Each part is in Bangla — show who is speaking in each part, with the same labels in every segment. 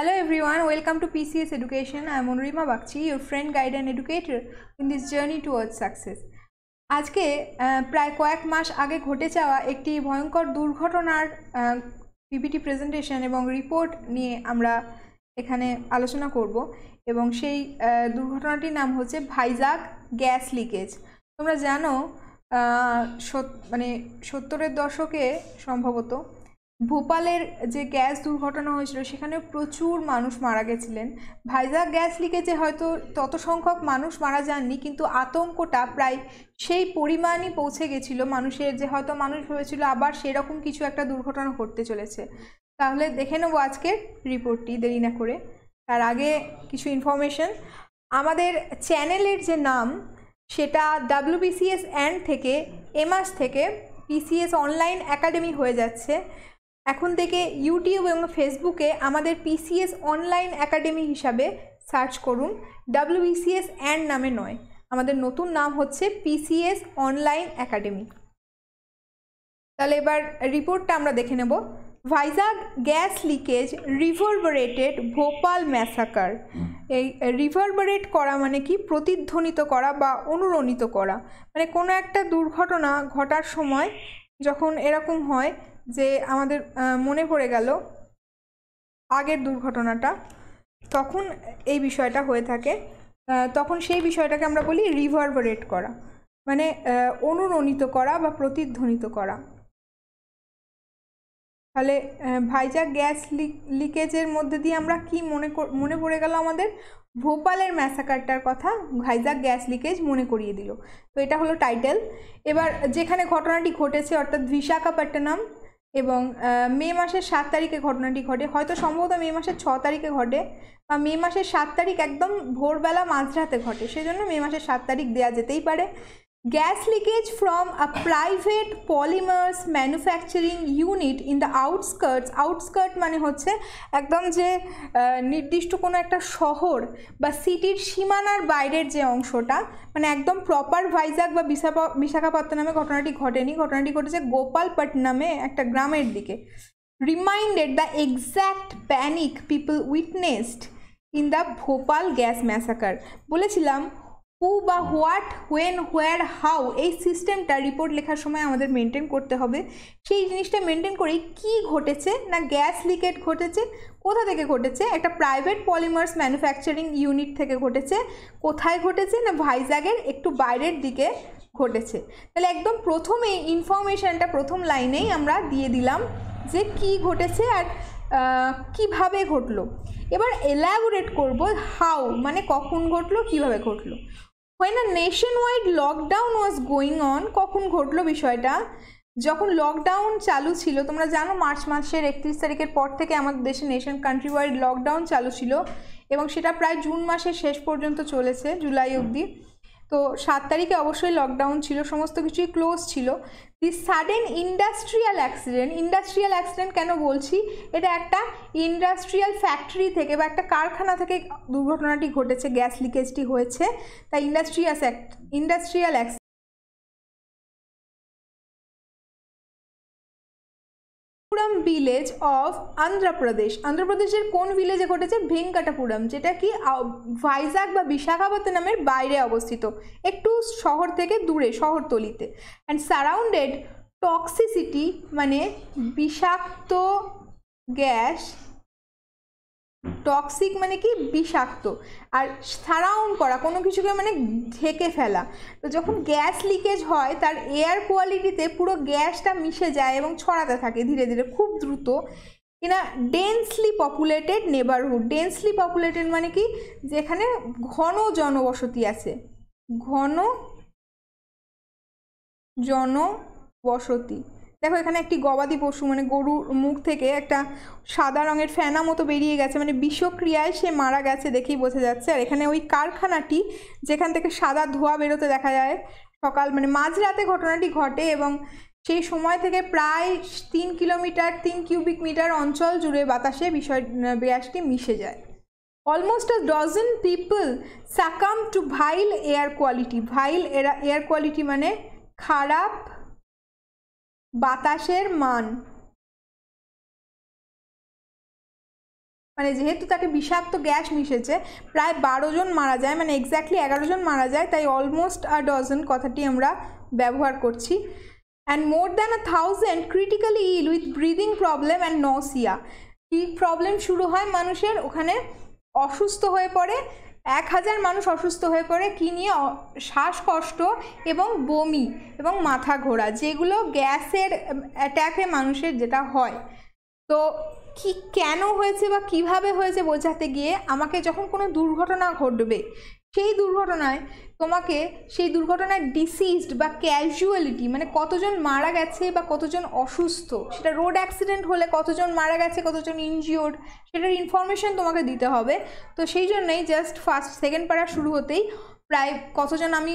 Speaker 1: Hello everyone, welcome to PCS Education. I am Anurima Bakchi, your friend, guide and educator in this journey towards success. আজকে প্রায় কয়েক মাস আগে ঘটে যাওয়া একটি ভয়ঙ্কর দুর্ঘটনার পিপিটি প্রেজেন্টেশন এবং রিপোর্ট নিয়ে আমরা এখানে আলোচনা করব এবং সেই দুর্ঘটনাটির নাম হচ্ছে ভাইজাগ গ্যাস লিকেজ। তোমরা জানো মানে 70-এর দশকে সম্ভবত ভোপালের যে গ্যাস দুর্ঘটনা হয়েছিল সেখানে প্রচুর মানুষ মারা গেছিলেন। ভাইজাগ গ্যাস লিকেজে হয়তো তত সংখ্যক মানুষ মারা যাননি, কিন্তু আতঙ্কটা প্রায় সেই পরিমাণই পৌঁছে গেছিলো মানুষের, যে হয়তো মানুষ ভেবেছিল আবার সেরকম কিছু একটা দুর্ঘটনা ঘটতে চলেছে। তাহলে দেখে নেবো আজকের রিপোর্টটি দেরি না করে। তার আগে কিছু ইনফরমেশন। আমাদের চ্যানেলের যে নাম সেটা WBCS অ্যান্ড থেকে এ মাস থেকে PCS অনলাইন একাডেমি হয়ে যাচ্ছে। এখন থেকে ইউটিউব এবং ফেসবুকে আমাদের PCS অনলাইন একাডেমি হিসাবে সার্চ করুন, WBCS অ্যান্ড নামে নয়। আমাদের নতুন নাম হচ্ছে PCS অনলাইন একাডেমি। তাহলে এবার রিপোর্টটা আমরা দেখে নেব। Vizag gas leakage reverberated Bhopal massacre. এই রিভারবারেট করা মানে কি? প্রতিধ্বনিত করা বা অনুরণিত করা, মানে কোনো একটা দুর্ঘটনা ঘটার সময় যখন এরকম হয় যে আমাদের মনে পড়ে গেল আগের দুর্ঘটনাটা, তখন এই বিষয়টা হয়ে থাকে। তখন সেই বিষয়টাকে আমরা বলি রিভারবারেট করা, মানে অনুরণিত করা বা প্রতিধ্বনিত করা। তাহলে ভাইজাগ গ্যাস লিকেজের মধ্যে দিয়ে আমরা কি মনে পড়ে গেল? আমাদের ভোপালের ম্যাসাকারটার কথা ভাইজাগ গ্যাস লিকেজ মনে করিয়ে দিল। তো এটা হলো টাইটেল। এবার যেখানে ঘটনাটি ঘটেছে অর্থাৎ বিশাখাপট্টনম, এবং মে মাসের 7 তারিখে ঘটনাটি ঘটে, হয়তো সম্ভবত মে মাসের 6 তারিখে ঘটে বা মে মাসের 7 তারিখ একদম ভোরবেলা মাঝরাতে ঘটে, সেজন্য মে মাসের 7 তারিখ দেওয়া যেতেই পারে। Gas leakage from a private polymers manufacturing unit in the outskirts. Outskirt মানে হচ্ছে একদম যে নির্দিষ্ট কোনো একটা শহর বা সিটির সীমানার বাইরের যে অংশটা, মানে একদম প্রপার ভাইজাগ বা বিশাখাপত্তনমে ঘটনাটি ঘটেনি, ঘটনাটি ঘটেছে গোপালপট্টনমে একটা গ্রামের দিকে। Reminded the exact panic people witnessed in the Bhopal gas massacre. বলেছিলাম হু বা হোয়াট, হোয়েন, হোয়ার, হাউ, এই সিস্টেমটা রিপোর্ট লেখার সময় আমাদের মেনটেন করতে হবে। সেই জিনিসটা মেনটেন করেই কি ঘটেছে না, গ্যাস লিকেজ ঘটেছে। কোথা থেকে ঘটেছে? একটা প্রাইভেট পলিমার্স ম্যানুফ্যাকচারিং ইউনিট থেকে ঘটেছে। কোথায় ঘটেছে না, ভাইজাগের একটু বাইরের দিকে ঘটেছে। তাহলে একদম প্রথমেই ইনফরমেশানটা প্রথম লাইনেই আমরা দিয়ে দিলাম যে কি ঘটেছে আর কিভাবে ঘটলো। এবার এলাবোরেট করব হাউ, মানে কখন ঘটলো, কিভাবে ঘটলো। When a nationwide lockdown was going on, কখন ঘটলো বিষয়টা? যখন লকডাউন চালু ছিল, তোমরা জানো মার্চ মাসের 31 তারিখের পর থেকে আমাদের দেশে কান্ট্রি ওয়াইড লকডাউন চালু ছিল এবং সেটা প্রায় জুন মাসের শেষ পর্যন্ত চলেছে, জুলাই অবধি। তো 7 তারিখে অবশ্যই লকডাউন ছিল, সমস্ত কিছুই ক্লোজ ছিল। দি সাডেন ইন্ডাস্ট্রিয়াল অ্যাক্সিডেন্ট কেন বলছি? এটা একটা ইন্ডাস্ট্রিয়াল ফ্যাক্টরি থেকে বা একটা কারখানা থেকে দুর্ঘটনাটি ঘটেছে, গ্যাস লিকেজটি হয়েছে, তাই ইন্ডাস্ট্রিয়াল ভিলেজ অফ আন্ধ্রপ্রদেশের কোন ভিলেজে ঘটেছে? ভেঙ্কটাপুরম, যেটা কি ভাইজাগ বা বিশাখাপত্তনমের বাইরে অবস্থিত, একটু শহর থেকে দূরে, শহরতলিতে। অ্যান্ড সারাউন্ডেড টক্সিসিটি মানে বিষাক্ত গ্যাস, টক্সিক মানে কি বিষাক্ত, আর সারাউন্ড করা কোনো কিছুকে মানে ঢেকে ফেলা। তো যখন গ্যাস লিকেজ হয় তার এয়ার কোয়ালিটিতে পুরো গ্যাসটা মিশে যায় এবং ছড়াতে থাকে ধীরে ধীরে খুব দ্রুত। কিনা densely populated neighbourhood, densely populated মানে কি? যেখানে ঘন জনবসতি আছে, ঘন জনবসতি। দেখো এখানে একটি গবাদি পশু মানে গরুর মুখ থেকে একটা সাদা রঙের ফেনা মতো বেরিয়ে গেছে, মানে বিষক্রিয়ায় সে মারা গেছে দেখেই বোঝা যাচ্ছে। আর এখানে ওই কারখানাটি যেখান থেকে সাদা ধোঁয়া বেরোতে দেখা যায়, সকাল মানে মাঝরাতে ঘটনাটি ঘটে এবং সেই সময় থেকে প্রায় 3 কিলোমিটার 3 কিউবিক মিটার অঞ্চল জুড়ে বাতাসে গ্যাসটি মিশে যায়। Almost a dozen people succumb to vile air quality. Vile air quality মানে খারাপ বাতাসের মান, মানে যেহেতু তাকে বিষাক্ত গ্যাস মিশেছে, প্রায় 12 জন মারা যায়, মানে এক্স্যাক্টলি 11 জন মারা যায়, তাই অলমোস্ট আ ডজন কথাটি আমরা ব্যবহার করছি। And more than 1000 critically ill with breathing problem and nausea. কী প্রবলেম শুরু হয় মানুষের ওখানে? অসুস্থ হয়ে পড়ে, 1000 মানুষ অসুস্থ হয়ে পড়ে, কী নিয়ে? শ্বাসকষ্ট এবং বমি এবং মাথা ঘোরা, যেগুলো গ্যাসের অ্যাট্যাকে মানুষের যেটা হয়। তো কি কেন হয়েছে বা কিভাবে হয়েছে বোঝাতে গিয়ে আমাকে যখন কোনো দুর্ঘটনা ঘটবে, সেই দুর্ঘটনায় তোমাকে সেই দুর্ঘটনার ডিসিজড বা ক্যাজুয়ালিটি, মানে কতজন মারা গেছে বা কতজন অসুস্থ, সেটা রোড অ্যাক্সিডেন্ট হলে কতজন মারা গেছে, কতজন ইনজিওর্ড, সেটার ইনফরমেশন তোমাকে দিতে হবে। তো সেই জন্যই জাস্ট সেকেন্ড প্যারা শুরু হতেই প্রায় কতজন আমি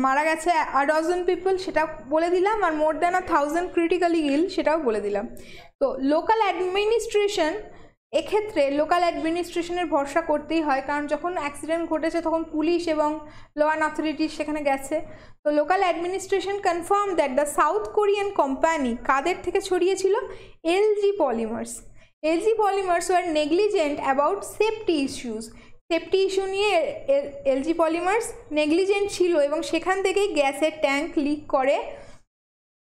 Speaker 1: মারা গেছে, আ ডজন পিপল, সেটা বলে দিলাম, আর মোর দ্যান 1000 ক্রিটিক্যালি ইল সেটাও বলে দিলাম। তো লোকাল অ্যাডমিনিস্ট্রেশন, এক্ষেত্রে লোকাল অ্যাডমিনিস্ট্রেশনের ভরসা করতেই হয়, কারণ যখন অ্যাক্সিডেন্ট ঘটেছে তখন পুলিশ এবং ল অ্যান্ড অথরিটিস সেখানে গেছে। তো local administration confirm that the South Korean company কাদের থেকে ছড়িয়েছিল? LG polymers. LG polymers were negligent about safety issues. Safety issue নিয়ে এলজি পলিমার্স নেগলিজেন্ট ছিল এবং সেখান থেকেই গ্যাসের ট্যাঙ্ক লিক করে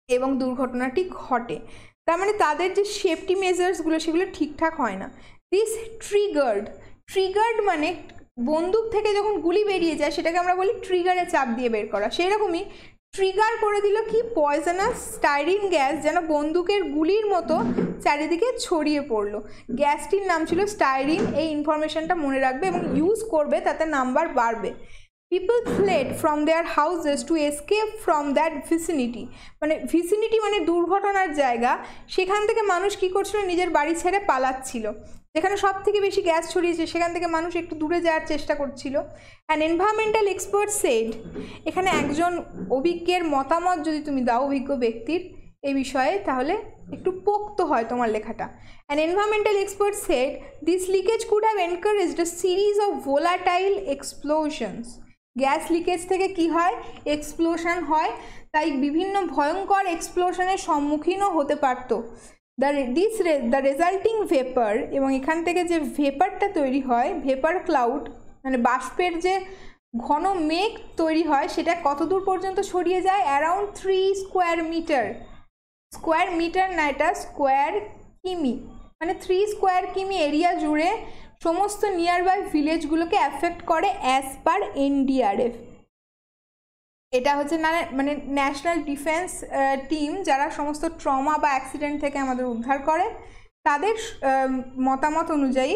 Speaker 1: এবং দুর্ঘটনাটি ঘটে। তার মানে তাদের যে সেফটি মেজার্সগুলো সেগুলো ঠিকঠাক হয় না। দিস ট্রিগার্ড মানে বন্দুক থেকে যখন গুলি বেরিয়ে যায় সেটাকে আমরা বলি ট্রিগারে চাপ দিয়ে বের করা, সেরকমই ট্রিগার করে দিল কি? পয়জনাস স্টাইরিন গ্যাস, যেন বন্দুকের গুলির মতো চারিদিকে ছড়িয়ে পড়লো। গ্যাসটির নাম ছিল স্টাইরিন। এই ইনফরমেশনটা মনে রাখবে এবং ইউজ করবে, তাতে নাম্বার বাড়বে। People fled from their houses to escape from that vicinity. মানে ভিসিনিটি মানে দুর্ঘটনার জায়গা, সেখান থেকে মানুষ কী করছিল? নিজের বাড়ি ছেড়ে পালাচ্ছিল। যেখানে সব থেকে বেশি গ্যাস ছড়িয়েছে সেখান থেকে মানুষ একটু দূরে যাওয়ার চেষ্টা করছিল। অ্যান এনভায়রনমেন্টাল এক্সপার্ট সেড, এখানে একজন অভিজ্ঞের মতামত যদি তুমি দাও, অভিজ্ঞ ব্যক্তির এই বিষয়ে, তাহলে একটু পোক্ত হয় তোমার লেখাটা। An environmental expert said this leakage could have encouraged a series of volatile explosions. Gas leakage থেকে কি হয়? এক্সপ্লোশন হয়, তাই বিভিন্ন ভয়ঙ্কর এক্সপ্লোশনের সম্মুখীনও হতে পারত। দ্য রেজাল্টিং ভেপার, এবং এখান থেকে যে ভেপারটা তৈরি হয়, ভেপার ক্লাউড মানে বাষ্পের যে ঘন মেঘ তৈরি হয়, সেটা কত দূর পর্যন্ত ছড়িয়ে যায়? Around 3 square metre. Square metre না, এটা স্কোয়ার কিমি, মানে 3 স্কোয়ার কিমি এরিয়া জুড়ে সমস্ত নিয়ারবাই ভিলেজগুলোকে অ্যাফেক্ট করে অ্যাজ পার এনডিআরএফ। এটা হচ্ছে না মানে ন্যাশনাল ডিফেন্স টিম, যারা সমস্ত ট্রমা বা অ্যাক্সিডেন্ট থেকে আমাদের উদ্ধার করে, তাদের মতামত অনুযায়ী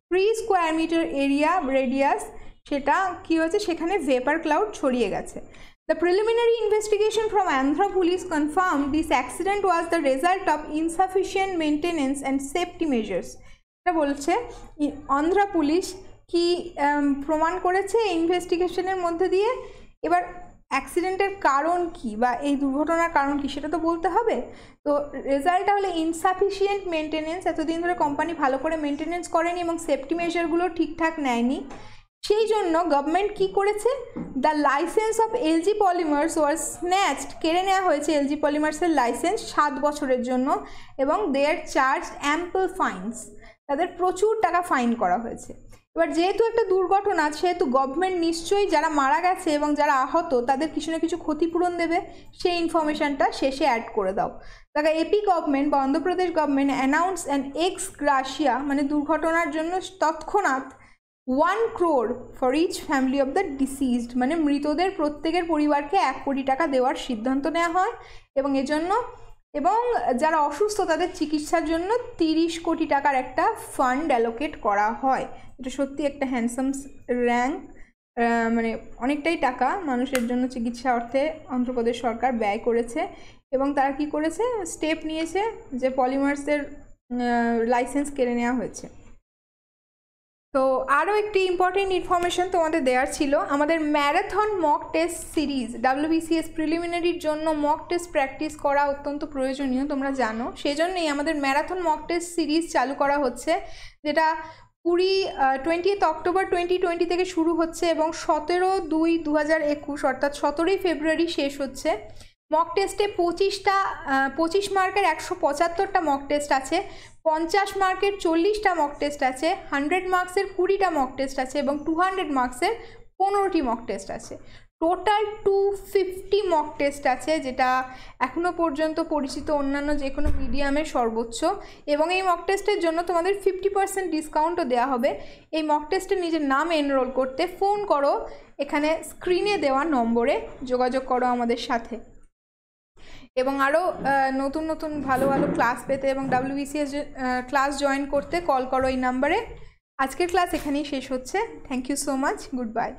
Speaker 1: 3 স্কোয়ার মিটার এরিয়া রেডিয়াস সেটা কী হয়েছে? সেখানে ভেপার ক্লাউড ছড়িয়ে গেছে। The preliminary investigation from Andhra Police confirmed this accident was the result of insufficient maintenance and safety measures. এটা বলছে অন্ধ্রা পুলিশ কি প্রমাণ করেছে ইনভেস্টিগেশনের মধ্যে দিয়ে। এবার অ্যাক্সিডেন্টের কারণ কি বা এই দুর্ঘটনার কারণ কি সেটা তো বলতে হবে। তো রেজাল্টটা হলে ইনসাফিসিয়েন্ট মেনটেনেন্স, এতদিন ধরে কোম্পানি ভালো করে মেনটেনেন্স করেনি এবং সেফটি মেজারগুলো ঠিকঠাক নেয়নি। সেই জন্য গভর্নমেন্ট কি করেছে? The licence of LG polymers were snatched, কেড়ে নেওয়া হয়েছে এলজি পলিমার্সের লাইসেন্স 7 বছরের জন্য, এবং দেয়ার চার্জ অ্যাম্পল ফাইন্স, তাদের প্রচুর টাকা ফাইন করা হয়েছে। এবার যেহেতু একটা দুর্ঘটনা, সেহেতু গভর্নমেন্ট নিশ্চয়ই যারা মারা গেছে এবং যারা আহত তাদের কিছু না কিছু ক্ষতিপূরণ দেবে, সেই ইনফরমেশনটা শেষে অ্যাড করে দাও। তাকে এপি গভর্নমেন্ট বা Andhra Pradesh government announce an x gratia, মানে দুর্ঘটনার জন্য তৎক্ষণাৎ 1 crore for each family of the deceased, মানে মৃতদের প্রত্যেকের পরিবারকে 1 কোটি টাকা দেওয়ার সিদ্ধান্ত নেওয়া হয়, এবং এজন্য এবং যারা অসুস্থ তাদের চিকিৎসার জন্য 30 কোটি টাকার একটা ফান্ড অ্যালোকেট করা হয়। এটা সত্যি একটা হ্যান্ডসাম র্যাঙ্ক, মানে অনেকটাই টাকা মানুষের জন্য চিকিৎসা অর্থে অন্ধ্রপ্রদেশ সরকার ব্যয় করেছে। এবং তারা কি করেছে? স্টেপ নিয়েছে যে পলিমার্সের লাইসেন্স কেড়ে নেওয়া হয়েছে। তো আরও একটি ইম্পর্টেন্ট ইনফরমেশন তোমাদের দেওয়ার ছিল, আমাদের marathon mock test series WBCS প্রিলিমিনারির জন্য মক টেস্ট প্র্যাকটিস করা অত্যন্ত প্রয়োজনীয়, তোমরা জানো। সেই জন্যই আমাদের ম্যারাথন মক টেস্ট সিরিজ চালু করা হচ্ছে, যেটা 20 অক্টোবর 2020 থেকে শুরু হচ্ছে এবং 17/2/2021 অর্থাৎ 17ই ফেব্রুয়ারি শেষ হচ্ছে। মক টেস্টে 25 মার্কের 175টা মক টেস্ট আছে, 50 মার্কের 40টা মক টেস্ট আছে, 100 মার্কসের 20টা মক টেস্ট আছে এবং 200 মার্কসের 15টি মক টেস্ট আছে। টোটাল 250 মক টেস্ট আছে, যেটা এখনও পর্যন্ত পরিচিত অন্যান্য যে কোনো মিডিয়ামের সর্বোচ্চ। এবং এই মক টেস্টের জন্য তোমাদের 50% ডিসকাউন্টও দেওয়া হবে। এই মক টেস্টে নিজের নাম এনরোল করতে ফোন করো, এখানে স্ক্রিনে দেওয়া নম্বরে যোগাযোগ করো আমাদের সাথে। এবং আরও নতুন নতুন ভালো ভালো ক্লাস পেতে এবং WBCS ক্লাস জয়েন করতে কল করো এই নাম্বারে। আজকের ক্লাস এখানেই শেষ হচ্ছে। Thank you so much, good bye.